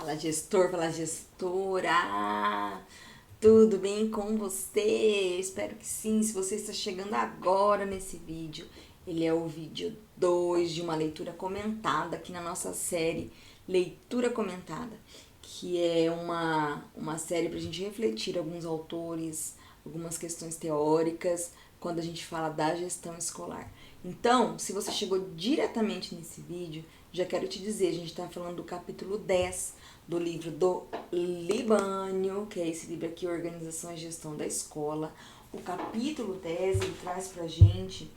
Fala gestor, fala gestora. Tudo bem com você? Espero que sim. Se você está chegando agora nesse vídeo, ele é o vídeo 2 de uma leitura comentada aqui na nossa série Leitura Comentada, que é uma série para a gente refletir alguns autores, algumas questões teóricas, quando a gente fala da gestão escolar. Então, se você chegou diretamente nesse vídeo, já quero te dizer, a gente está falando do capítulo 10 do livro do Libânio, que é esse livro aqui, Organização e Gestão da Escola. O capítulo 10, ele traz pra gente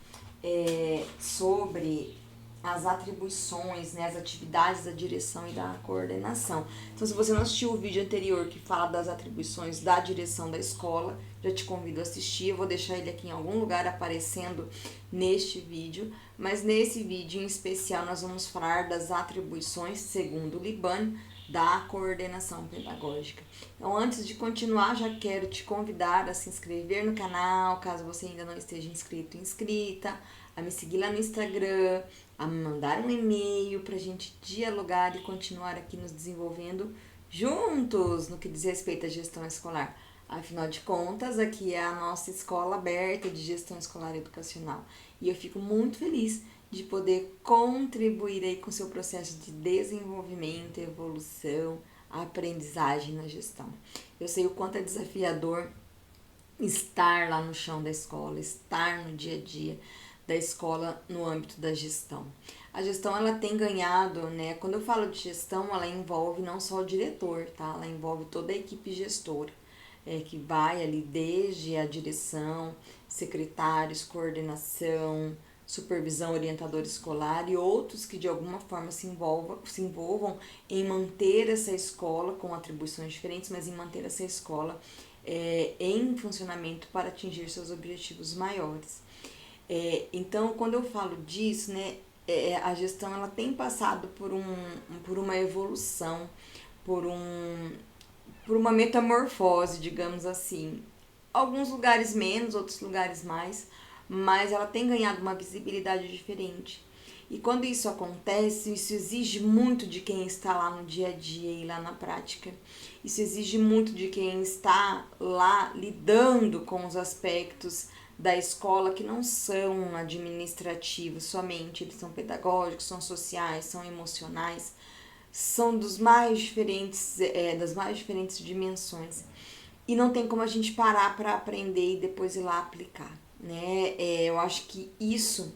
sobre as atribuições, né, as atividades da direção e da coordenação. Então, se você não assistiu o vídeo anterior que fala das atribuições da direção da escola, já te convido a assistir. Eu vou deixar ele aqui em algum lugar aparecendo neste vídeo, mas nesse vídeo em especial nós vamos falar das atribuições, segundo o Libânio, da coordenação pedagógica. Então, antes de continuar, já quero te convidar a se inscrever no canal, caso você ainda não esteja inscrito ou inscrita, a me seguir lá no Instagram, a me mandar um e-mail para a gente dialogar e continuar aqui nos desenvolvendo juntos no que diz respeito à gestão escolar. Afinal de contas, aqui é a nossa escola aberta de gestão escolar educacional e eu fico muito feliz de poder contribuir aí com o seu processo de desenvolvimento, evolução, aprendizagem na gestão. Eu sei o quanto é desafiador estar lá no chão da escola, estar no dia a dia da escola no âmbito da gestão. A gestão, ela tem ganhado, né? Quando eu falo de gestão, ela envolve não só o diretor, tá? Ela envolve toda a equipe gestora, que vai ali desde a direção, secretários, coordenação, supervisão, orientador escolar e outros que de alguma forma se envolvam em manter essa escola com atribuições diferentes, mas em manter essa escola em funcionamento para atingir seus objetivos maiores. Então, quando eu falo disso, né, a gestão ela tem passado por uma evolução, por uma metamorfose, digamos assim. Alguns lugares menos, outros lugares mais, mas ela tem ganhado uma visibilidade diferente. E quando isso acontece, isso exige muito de quem está lá no dia a dia e lá na prática. Isso exige muito de quem está lá lidando com os aspectos da escola que não são administrativos somente, eles são pedagógicos, são sociais, são emocionais, são dos mais diferentes, das mais diferentes dimensões. E não tem como a gente parar para aprender e depois ir lá aplicar, né? Eu acho que isso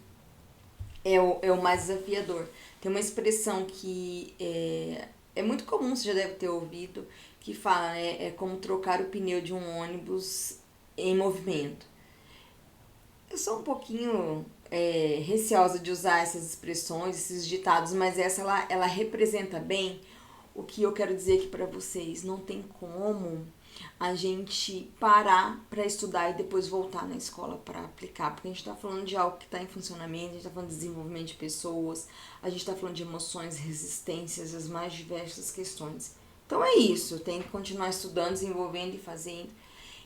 é o mais desafiador. Tem uma expressão que é muito comum, você já deve ter ouvido, que fala, né? É como trocar o pneu de um ônibus em movimento. Eu sou um pouquinho receosa de usar essas expressões, esses ditados, mas essa ela representa bem o que eu quero dizer aqui para vocês. Não tem como a gente parar para estudar e depois voltar na escola para aplicar, porque a gente está falando de algo que está em funcionamento, a gente está falando de desenvolvimento de pessoas, a gente está falando de emoções, resistências, as mais diversas questões. Então é isso, tem que continuar estudando, desenvolvendo e fazendo.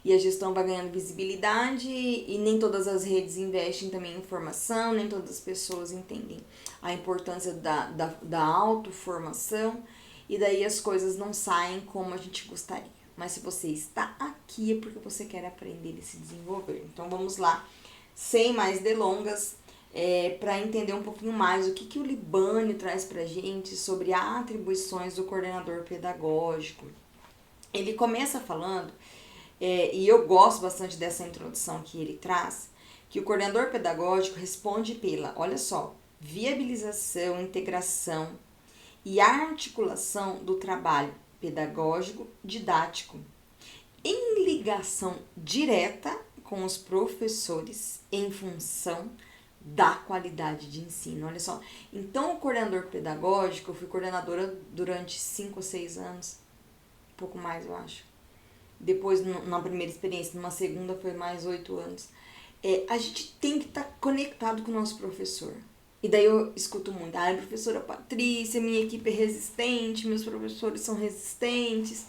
E a gestão vai ganhando visibilidade e nem todas as redes investem também em informação, nem todas as pessoas entendem a importância da autoformação e daí as coisas não saem como a gente gostaria. Mas se você está aqui é porque você quer aprender e se desenvolver. Então vamos lá, sem mais delongas, para entender um pouquinho mais o que o Libânio traz para a gente sobre as atribuições do coordenador pedagógico. Ele começa falando, e eu gosto bastante dessa introdução que ele traz, que o coordenador pedagógico responde pela, olha só, viabilização, integração e articulação do trabalho pedagógico didático em ligação direta com os professores em função da qualidade de ensino. Olha só, então o coordenador pedagógico, eu fui coordenadora durante 5 ou 6 anos, um pouco mais eu acho. Depois, na primeira experiência, numa segunda foi mais 8 anos. A gente tem que estar conectado com o nosso professor. E daí eu escuto muito, professora Patrícia, minha equipe é resistente, meus professores são resistentes.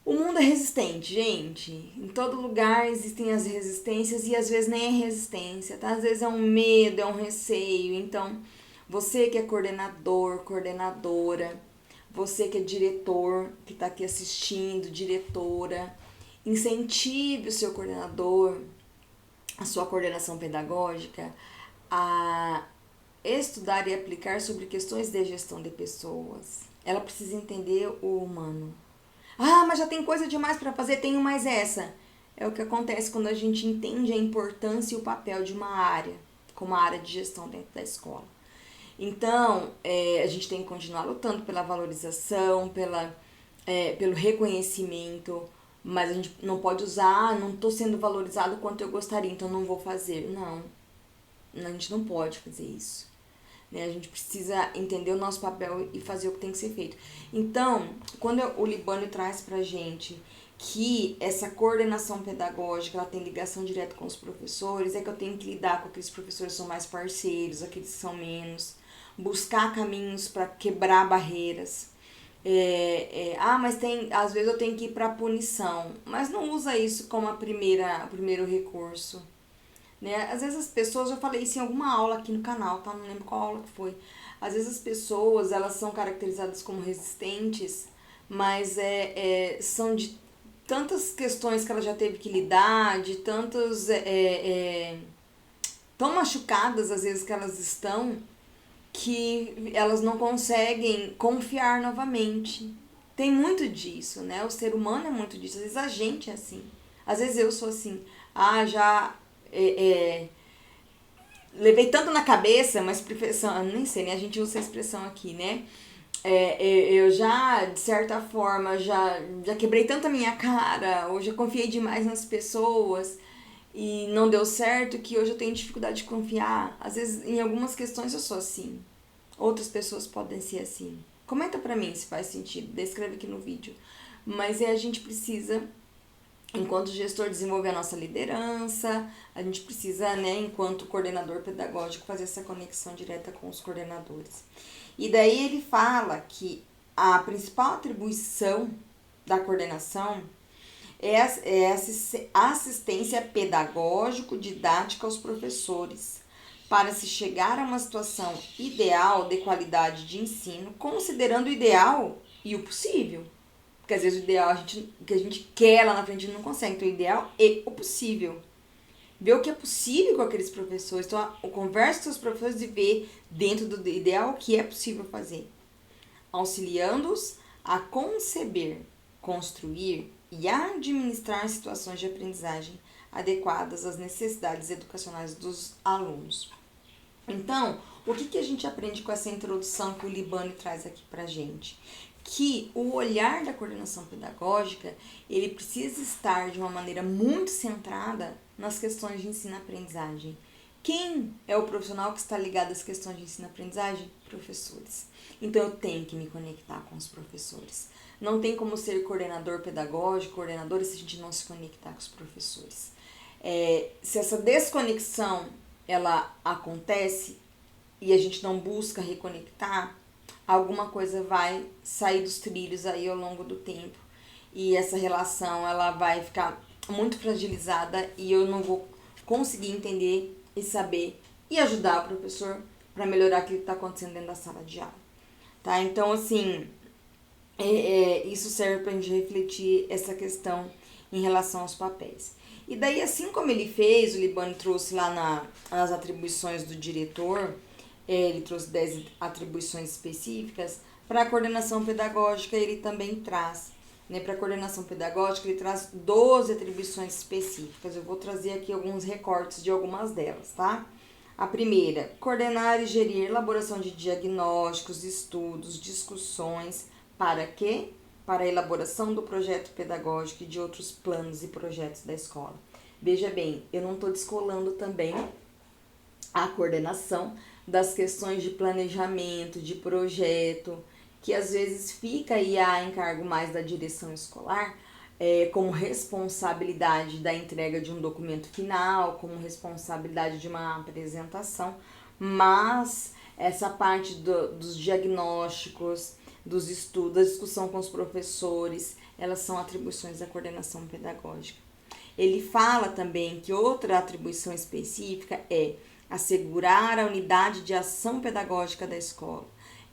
O mundo é resistente, gente. Em todo lugar existem as resistências e às vezes nem é resistência, tá? Às vezes é um medo, é um receio. Então, você que é coordenador, coordenadora, Você que é diretor, que está aqui assistindo, diretora, incentive o seu coordenador, a sua coordenação pedagógica, a estudar e aplicar sobre questões de gestão de pessoas. Ela precisa entender o humano. Ah, mas já tem coisa demais para fazer, tenho mais essa. É o que acontece quando a gente entende a importância e o papel de uma área, como a área de gestão dentro da escola. Então, a gente tem que continuar lutando pela valorização, pelo reconhecimento, mas a gente não pode usar, não estou sendo valorizado quanto eu gostaria, então não vou fazer. Não, a gente não pode fazer isso. Né? A gente precisa entender o nosso papel e fazer o que tem que ser feito. Então, quando o Libânio traz pra gente que essa coordenação pedagógica ela tem ligação direta com os professores, é que eu tenho que lidar com aqueles professores que são mais parceiros, aqueles que são menos, buscar caminhos para quebrar barreiras. Mas às vezes eu tenho que ir para punição, mas não usa isso como o primeiro recurso. Né? Às vezes as pessoas, eu falei isso em alguma aula aqui no canal, tá? Não lembro qual aula que foi. Às vezes as pessoas, elas são caracterizadas como resistentes, mas são de tantas questões que ela já teve que lidar, de tantos... tão machucadas às vezes que elas estão, que elas não conseguem confiar novamente. Tem muito disso, né? O ser humano é muito disso. Às vezes a gente é assim. Às vezes eu sou assim. Levei tanto na cabeça, mas nem sei, né? A gente usa essa expressão aqui, né? Eu já, de certa forma, já quebrei tanto a minha cara, ou já confiei demais nas pessoas e não deu certo, que hoje eu tenho dificuldade de confiar. Às vezes, em algumas questões eu sou assim. Outras pessoas podem ser assim. Comenta pra mim se faz sentido, descreve aqui no vídeo. Mas a gente precisa, enquanto gestor, desenvolver a nossa liderança, a gente precisa, né, enquanto coordenador pedagógico, fazer essa conexão direta com os coordenadores. E daí ele fala que a principal atribuição da coordenação é a assistência pedagógico-didática aos professores, para se chegar a uma situação ideal de qualidade de ensino, considerando o ideal e o possível. Porque às vezes o ideal, o que a gente quer lá na frente, a gente não consegue. Então o ideal e o possível. Ver o que é possível com aqueles professores. Então, eu converso com os professores e ver dentro do ideal o que é possível fazer. Auxiliando-os a conceber, construir e administrar situações de aprendizagem adequadas às necessidades educacionais dos alunos. Então, o que a gente aprende com essa introdução que o Libânio traz aqui pra gente? Que o olhar da coordenação pedagógica, ele precisa estar de uma maneira muito centrada nas questões de ensino-aprendizagem. Quem é o profissional que está ligado às questões de ensino-aprendizagem? Professores. Então, eu tenho que me conectar com os professores. Não tem como ser coordenador pedagógico, coordenadora, se a gente não se conectar com os professores. Se essa desconexão, ela acontece e a gente não busca reconectar, alguma coisa vai sair dos trilhos aí ao longo do tempo. E essa relação, ela vai ficar muito fragilizada e eu não vou conseguir entender e saber e ajudar o professor para melhorar aquilo que está acontecendo dentro da sala de aula. Tá? Então, assim, isso serve para a gente refletir essa questão em relação aos papéis. E daí, assim como ele fez, o Libânio trouxe lá nas atribuições do diretor, ele trouxe 10 atribuições específicas. Para a coordenação pedagógica, ele também traz. Né? Para a coordenação pedagógica, ele traz 12 atribuições específicas. Eu vou trazer aqui alguns recortes de algumas delas, tá? A primeira, coordenar e gerir elaboração de diagnósticos, estudos, discussões. Para quê? Para a elaboração do projeto pedagógico e de outros planos e projetos da escola. Veja bem, eu não estou descolando também a coordenação das questões de planejamento, de projeto, que às vezes fica aí a encargo mais da direção escolar, como responsabilidade da entrega de um documento final, como responsabilidade de uma apresentação, mas essa parte dos diagnósticos, dos estudos, da discussão com os professores, elas são atribuições da coordenação pedagógica. Ele fala também que outra atribuição específica é assegurar a unidade de ação pedagógica da escola.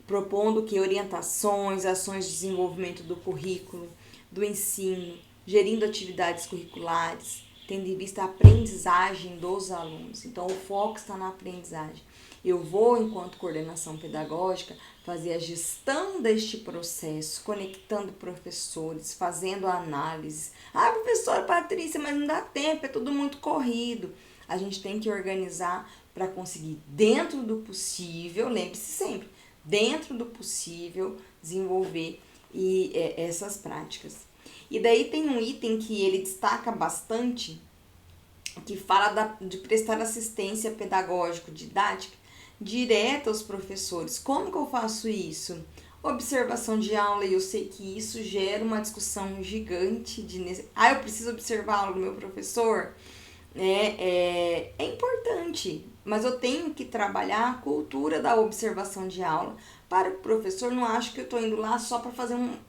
propondo que orientações, ações de desenvolvimento do currículo, do ensino, gerindo atividades curriculares, tendo em vista a aprendizagem dos alunos. Então, o foco está na aprendizagem. Eu vou, enquanto coordenação pedagógica, fazer a gestão deste processo, conectando professores, fazendo análise. Ah, professora Patrícia, mas não dá tempo, é tudo muito corrido. A gente tem que organizar para conseguir, dentro do possível, lembre-se sempre, dentro do possível, desenvolver essas práticas. E daí tem um item que ele destaca bastante, que fala de prestar assistência pedagógico-didática direta aos professores. Como que eu faço isso? Observação de aula, e eu sei que isso gera uma discussão gigante eu preciso observar a aula do meu professor? É importante, mas eu tenho que trabalhar a cultura da observação de aula para que o professor não ache que eu estou indo lá só para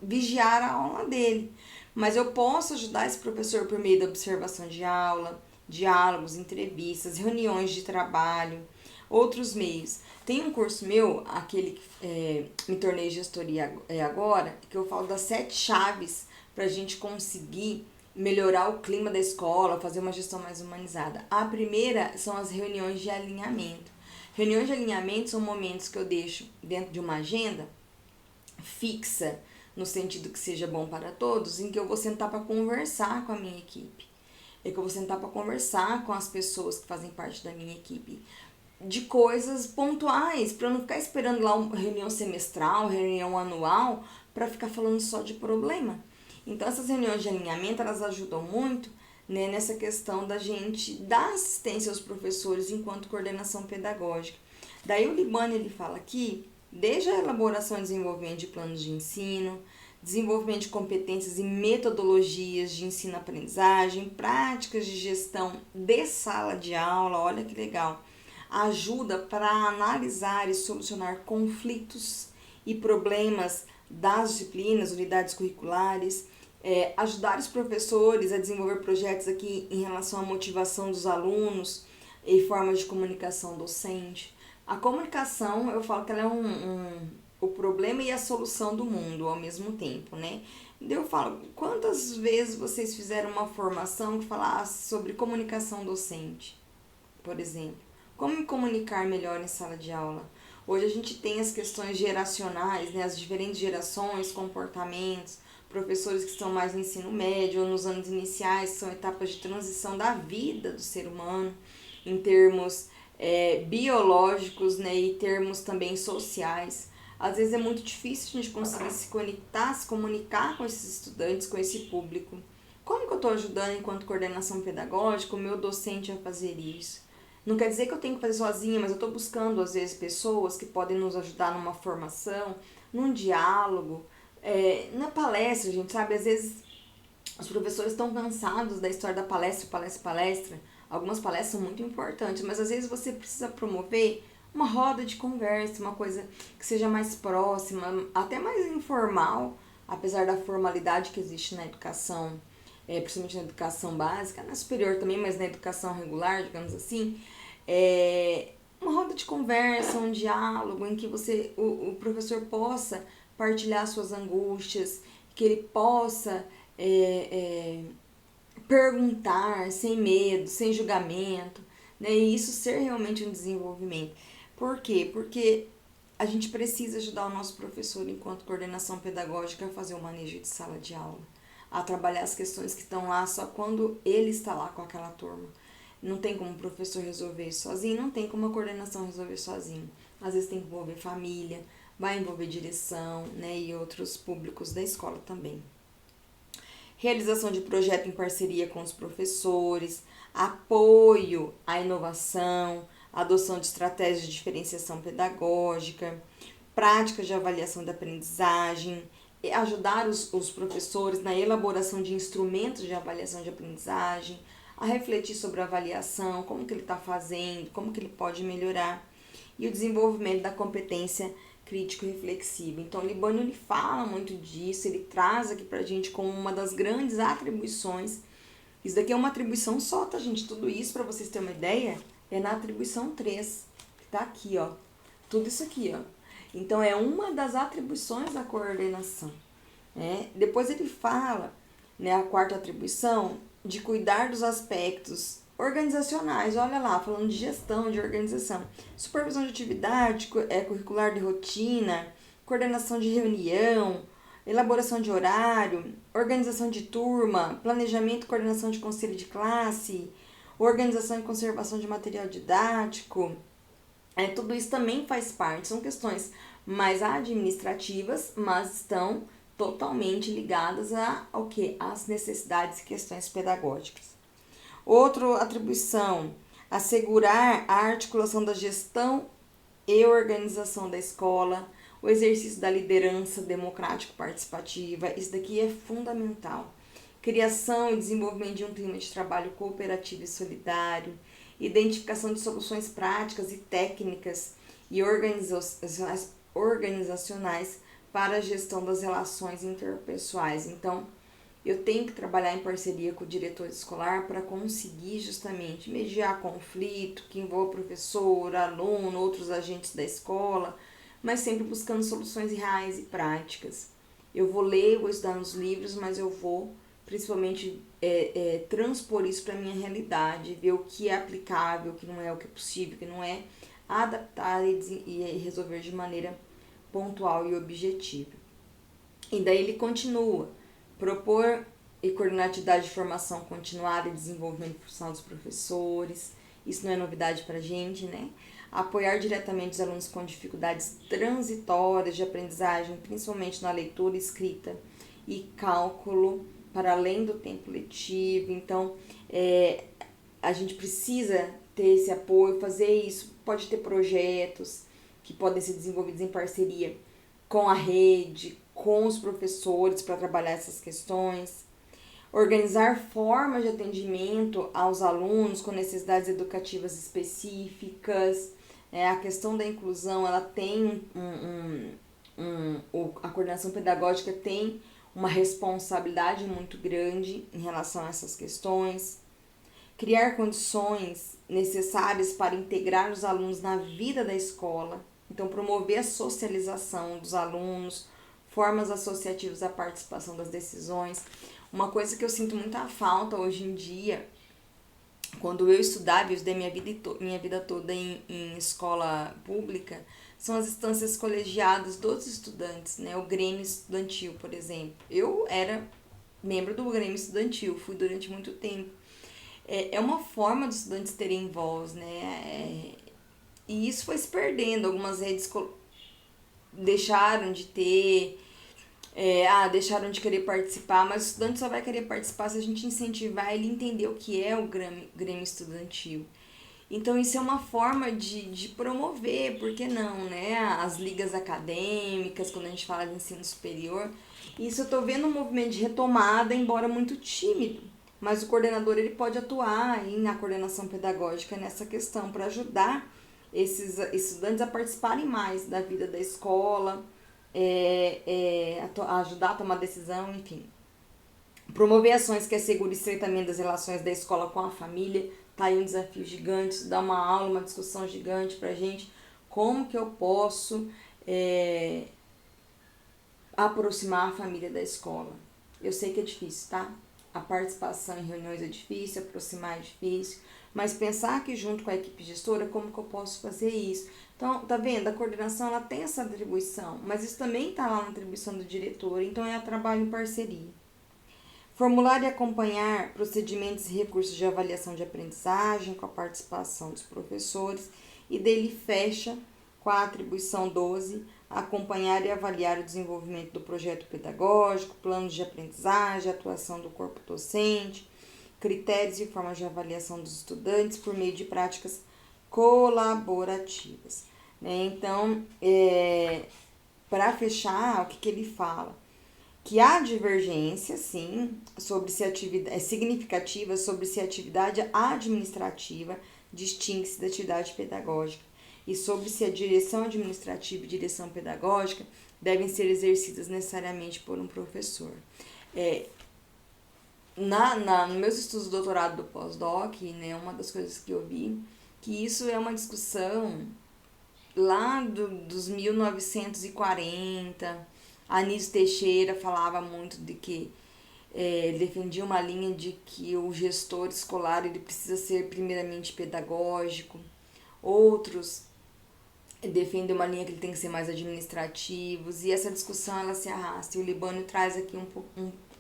vigiar a aula dele. Mas eu posso ajudar esse professor por meio da observação de aula, diálogos, entrevistas, reuniões de trabalho, outros meios. Tem um curso meu, aquele que me tornei gestoria agora, que eu falo das 7 chaves para a gente conseguir melhorar o clima da escola, fazer uma gestão mais humanizada. A primeira são as reuniões de alinhamento. Reuniões de alinhamento são momentos que eu deixo dentro de uma agenda fixa, no sentido que seja bom para todos, em que eu vou sentar para conversar com a minha equipe. É que eu vou sentar para conversar com as pessoas que fazem parte da minha equipe de coisas pontuais, para eu não ficar esperando lá uma reunião semestral, reunião anual, para ficar falando só de problema. Então, essas reuniões de alinhamento, elas ajudam muito, né, nessa questão da gente dar assistência aos professores enquanto coordenação pedagógica. Daí o Libânio, ele fala aqui, desde a elaboração e desenvolvimento de planos de ensino, desenvolvimento de competências e metodologias de ensino-aprendizagem, práticas de gestão de sala de aula, olha que legal, ajuda para analisar e solucionar conflitos e problemas das disciplinas, unidades curriculares, ajudar os professores a desenvolver projetos aqui em relação à motivação dos alunos e formas de comunicação docente. A comunicação, eu falo que ela é o problema e a solução do mundo ao mesmo tempo, né? Eu falo, quantas vezes vocês fizeram uma formação que falasse sobre comunicação docente, por exemplo? Como me comunicar melhor em sala de aula? Hoje a gente tem as questões geracionais, né? As diferentes gerações, comportamentos, professores que estão mais no ensino médio ou nos anos iniciais, são etapas de transição da vida do ser humano, em termos biológicos, né? E termos também sociais. Às vezes é muito difícil a gente conseguir se conectar, se comunicar com esses estudantes, com esse público. Como que eu estou ajudando enquanto coordenação pedagógica o meu docente a fazer isso? Não quer dizer que eu tenho que fazer sozinha, mas eu estou buscando, às vezes, pessoas que podem nos ajudar numa formação, num diálogo, na palestra, gente, sabe? Às vezes, os professores estão cansados da história da palestra. Algumas palestras são muito importantes, mas às vezes você precisa promover uma roda de conversa, uma coisa que seja mais próxima, até mais informal, apesar da formalidade que existe na educação, principalmente na educação básica, na superior também, mas na educação regular, digamos assim, uma roda de conversa, um diálogo em que o professor possa partilhar suas angústias, que ele possa perguntar sem medo, sem julgamento, né? E isso ser realmente um desenvolvimento. Por quê? Porque a gente precisa ajudar o nosso professor, enquanto coordenação pedagógica, a fazer o manejo de sala de aula, a trabalhar as questões que estão lá só quando ele está lá com aquela turma. Não tem como o professor resolver isso sozinho, não tem como a coordenação resolver sozinho. Às vezes tem que envolver família, vai envolver direção, né, e outros públicos da escola também. Realização de projeto em parceria com os professores, apoio à inovação, adoção de estratégias de diferenciação pedagógica, práticas de avaliação da aprendizagem, ajudar os professores na elaboração de instrumentos de avaliação de aprendizagem, a refletir sobre a avaliação, como que ele está fazendo, como que ele pode melhorar, e o desenvolvimento da competência crítico-reflexiva. Então, o Libânio, ele fala muito disso, ele traz aqui pra gente como uma das grandes atribuições. Isso daqui é uma atribuição só, tá, gente? Tudo isso, para vocês terem uma ideia, é na atribuição 3, que tá aqui, ó. Tudo isso aqui, ó. Então, é uma das atribuições da coordenação. Né? Depois ele fala, né, a quarta atribuição, de cuidar dos aspectos organizacionais. Olha lá, falando de gestão, de organização. Supervisão de atividade, curricular de rotina, coordenação de reunião, elaboração de horário, organização de turma, planejamento e coordenação de conselho de classe, organização e conservação de material didático. Tudo isso também faz parte, são questões mais administrativas, mas estão totalmente ligadas ao que? Às necessidades e questões pedagógicas. Outra atribuição, assegurar a articulação da gestão e organização da escola, o exercício da liderança democrático-participativa, isso daqui é fundamental. Criação e desenvolvimento de um clima de trabalho cooperativo e solidário, identificação de soluções práticas e técnicas e organizacionais para a gestão das relações interpessoais. Então, eu tenho que trabalhar em parceria com o diretor escolar para conseguir justamente mediar conflito que envolva professor, aluno, outros agentes da escola, mas sempre buscando soluções reais e práticas. Eu vou ler, vou estudar nos livros, mas eu vou principalmente transpor isso para a minha realidade, ver o que é aplicável, o que não é, o que é possível, o que não é, adaptar e resolver de maneira pontual e objetiva. E daí ele continua, propor e coordenar atividade de formação continuada e desenvolvimento profissional dos professores, isso não é novidade para a gente, né? Apoiar diretamente os alunos com dificuldades transitórias de aprendizagem, principalmente na leitura, escrita e cálculo, para além do tempo letivo. Então, a gente precisa ter esse apoio, fazer isso. Pode ter projetos que podem ser desenvolvidos em parceria com a rede, com os professores para trabalhar essas questões. Organizar formas de atendimento aos alunos com necessidades educativas específicas. A questão da inclusão, ela tem a coordenação pedagógica tem uma responsabilidade muito grande em relação a essas questões. Criar condições necessárias para integrar os alunos na vida da escola. Então, promover a socialização dos alunos, formas associativas à participação das decisões. Uma coisa que eu sinto muita falta hoje em dia, quando eu estudava, eu estudei minha vida toda em escola pública, são as instâncias colegiadas dos estudantes, né? O Grêmio Estudantil, por exemplo. Eu era membro do Grêmio Estudantil, fui durante muito tempo. É uma forma dos estudantes terem voz, né? E isso foi se perdendo. Algumas redes deixaram de ter, deixaram de querer participar, mas o estudante só vai querer participar se a gente incentivar ele a entender o que é o Grêmio Estudantil. Então, isso é uma forma de promover, por que não, né? As ligas acadêmicas, quando a gente fala de ensino superior. Isso eu estou vendo um movimento de retomada, embora muito tímido. Mas o coordenador ele pode atuar aí na coordenação pedagógica nessa questão para ajudar esses estudantes a participarem mais da vida da escola, ajudar a tomar decisão, enfim. Promover ações que assegurem o estreitamento das relações da escola com a família. Tá aí um desafio gigante, dar uma aula, uma discussão gigante pra gente. Como que eu posso aproximar a família da escola? Eu sei que é difícil, tá? A participação em reuniões é difícil, aproximar é difícil, mas pensar que junto com a equipe gestora, como que eu posso fazer isso? Então, tá vendo? A coordenação, ela tem essa atribuição, mas isso também tá lá na atribuição do diretor, então é trabalho em parceria. Formular e acompanhar procedimentos e recursos de avaliação de aprendizagem com a participação dos professores. E dele fecha com a atribuição 12, acompanhar e avaliar o desenvolvimento do projeto pedagógico, planos de aprendizagem, atuação do corpo docente, critérios e formas de avaliação dos estudantes por meio de práticas colaborativas. Né? Então, para fechar, o que ele fala? Que há divergência, sim, sobre se atividade significativa sobre se a atividade administrativa distingue-se da atividade pedagógica e sobre se a direção administrativa e direção pedagógica devem ser exercidas necessariamente por um professor. Nos meus estudos de doutorado do pós-doc, né, uma das coisas que eu vi, que isso é uma discussão lá dos 1940, Anísio Teixeira falava muito de que defendia uma linha de que o gestor escolar ele precisa ser primeiramente pedagógico. Outros defendem uma linha que ele tem que ser mais administrativos, e essa discussão ela se arrasta. E o Libânio traz aqui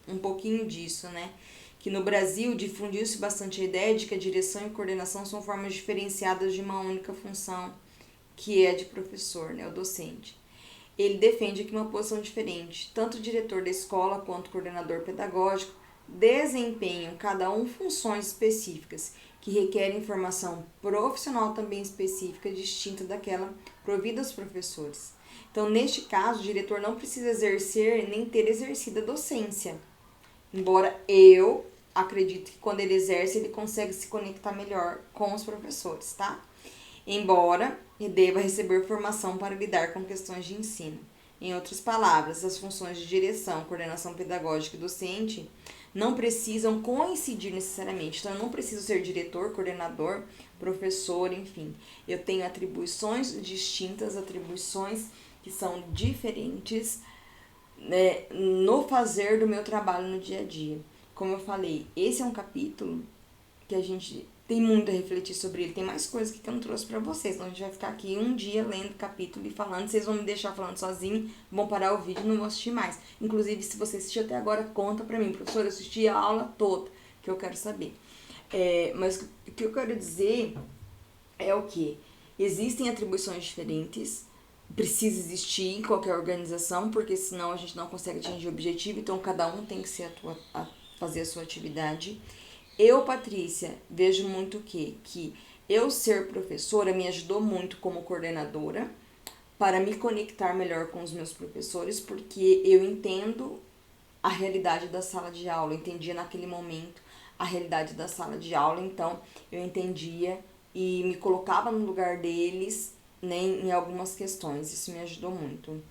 um pouquinho disso, né? Que no Brasil difundiu-se bastante a ideia de que a direção e coordenação são formas diferenciadas de uma única função, que é a de professor, né, o docente. Ele defende aqui uma posição diferente. Tanto o diretor da escola quanto o coordenador pedagógico desempenham cada um funções específicas que requerem formação profissional também específica, distinta daquela provida aos professores. Então, neste caso, o diretor não precisa exercer nem ter exercido a docência. Embora eu acredite que quando ele exerce, ele consegue se conectar melhor com os professores, tá? Embora ele deva receber formação para lidar com questões de ensino. Em outras palavras, as funções de direção, coordenação pedagógica e docente não precisam coincidir necessariamente. Então, eu não preciso ser diretor, coordenador, professor, enfim. Eu tenho atribuições distintas, atribuições que são diferentes, né, no fazer do meu trabalho no dia a dia. Como eu falei, esse é um capítulo que a gente tem muito a refletir sobre ele. Tem mais coisas que eu não trouxe pra vocês. Então a gente vai ficar aqui um dia lendo o capítulo e falando. Vocês vão me deixar falando sozinho, vão parar o vídeo e não vão assistir mais. Inclusive, se você assistiu até agora, conta pra mim. Professora, eu assisti a aula toda, que eu quero saber. Mas o que eu quero dizer é o que? Existem atribuições diferentes, precisa existir em qualquer organização, porque senão a gente não consegue atingir o objetivo. Então cada um tem que fazer a sua atividade. Eu, Patrícia, vejo muito o quê? Que eu ser professora me ajudou muito como coordenadora para me conectar melhor com os meus professores, porque eu entendo a realidade da sala de aula, eu entendia naquele momento a realidade da sala de aula, então eu entendia e me colocava no lugar deles, né, em algumas questões, isso me ajudou muito.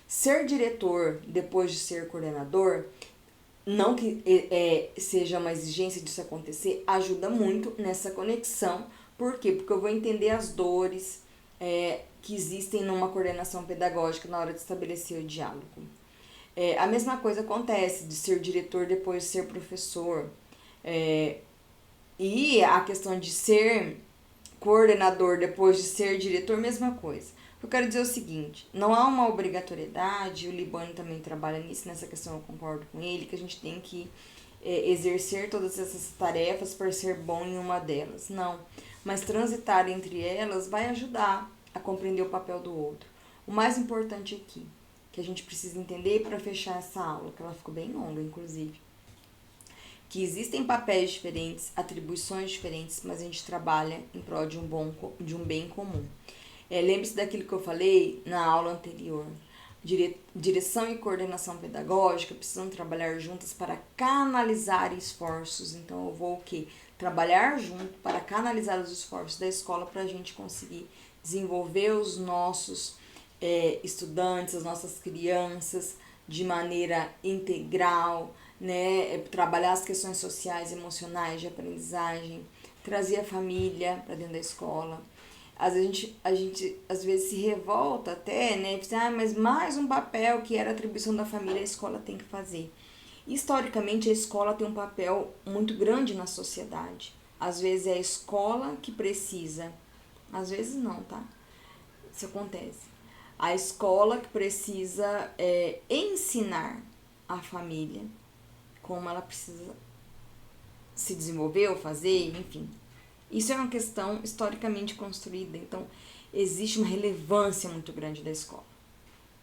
Ser diretor depois de ser coordenador, não que seja uma exigência disso acontecer, ajuda muito nessa conexão. Por quê? Porque eu vou entender as dores que existem numa coordenação pedagógica na hora de estabelecer o diálogo. A mesma coisa acontece de ser diretor depois de ser professor. E a questão de ser coordenador depois de ser diretor, mesma coisa. Eu quero dizer o seguinte, não há uma obrigatoriedade, o Libânio também trabalha nisso, nessa questão eu concordo com ele, que a gente tem que exercer todas essas tarefas para ser bom em uma delas. Não, mas transitar entre elas vai ajudar a compreender o papel do outro. O mais importante aqui, que a gente precisa entender para fechar essa aula, que ela ficou bem longa, inclusive, que existem papéis diferentes, atribuições diferentes, mas a gente trabalha em prol de um bem comum. Lembre-se daquilo que eu falei na aula anterior. Direção e coordenação pedagógica precisam trabalhar juntas para canalizar esforços. Então, eu vou o quê? Trabalhar junto para canalizar os esforços da escola para a gente conseguir desenvolver os nossos estudantes, as nossas crianças de maneira integral, né? Trabalhar as questões sociais, emocionais, de aprendizagem, trazer a família para dentro da escola. A gente às vezes se revolta até, né? Mas mais um papel que era atribuição da família, a escola tem que fazer. Historicamente, a escola tem um papel muito grande na sociedade. Às vezes é a escola que precisa, às vezes não, tá? Isso acontece. A escola que precisa ensinar a família como ela precisa se desenvolver ou fazer, enfim. Isso é uma questão historicamente construída, então existe uma relevância muito grande da escola.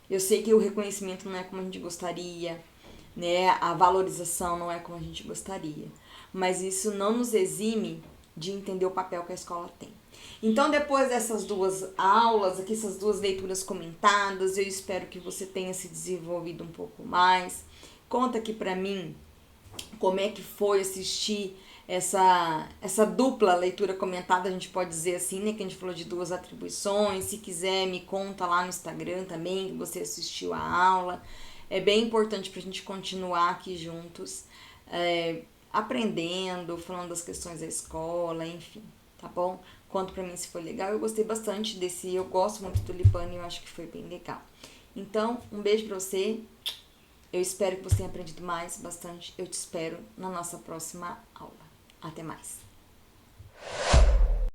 Eu sei que o reconhecimento não é como a gente gostaria, né? A valorização não é como a gente gostaria, mas isso não nos exime de entender o papel que a escola tem. Então, depois dessas duas aulas, aqui essas duas leituras comentadas, eu espero que você tenha se desenvolvido um pouco mais. Conta aqui pra mim como é que foi assistir essa dupla leitura comentada, a gente pode dizer assim, né? Que a gente falou de duas atribuições. Se quiser, me conta lá no Instagram também que você assistiu a aula. É bem importante pra gente continuar aqui juntos, aprendendo, falando das questões da escola, enfim, tá bom? Conta pra mim se foi legal. Eu gostei bastante desse, eu gosto muito do Lipano e eu acho que foi bem legal. Então, um beijo pra você. Eu espero que você tenha aprendido bastante. Eu te espero na nossa próxima aula. Até mais!